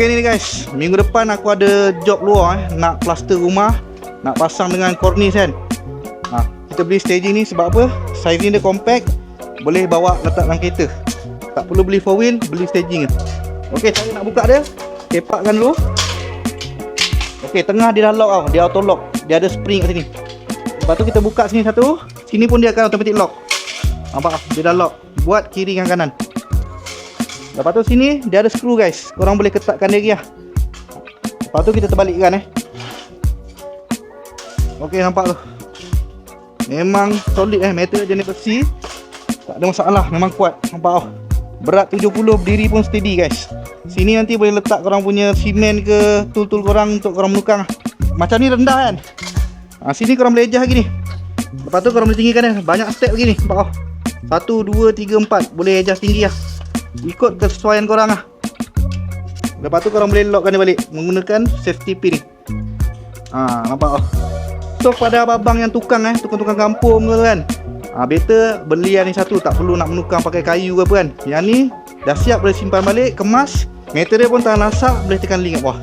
Okey ni guys, minggu depan aku ada job luar nak plaster rumah, nak pasang dengan cornice kan. Kita beli staging ni sebab apa? Sizing dia compact, boleh bawa letak dalam kereta. Tak perlu beli 4 wheel, beli staging. Okey, cara nak buka dia, kepakkan dulu. Okey, tengah dia dah lock tau, dia auto lock. Dia ada spring kat sini. Lepas tu kita buka sini satu, sini pun dia akan automatic lock. Nampak? Dia dah lock. Buat kiri dan kanan. Lepas tu sini dia ada skru guys. Korang boleh ketatkan dia lagi lah. Lepas tu kita terbalikkan Okey, nampak tu. Memang solid metal jenis besi. Tak ada masalah, memang kuat. Nampak tau. Berat 70, berdiri pun steady guys. Sini nanti boleh letak korang punya simen ke, tool-tool korang untuk korang menukang. Macam ni rendah kan. Sini korang boleh adjust lagi ni. Lepas tu korang boleh tinggikan dia. Banyak step lagi ni. Nampak tau. 1, 2, 3, 4. Boleh adjust tinggi lah. Ikut kesesuaian korang lah. Lepas tu korang boleh lockkan dia balik menggunakan safety pin ni. Nampak tau. So pada abang-abang yang tukang tukang-tukang kampung ke kan, better beli yang ni satu. Tak perlu nak menukang pakai kayu ke apa kan. Yang ni dah siap, boleh simpan balik, kemas. Meter dia pun tahan lasak, boleh tekan link kat bawah.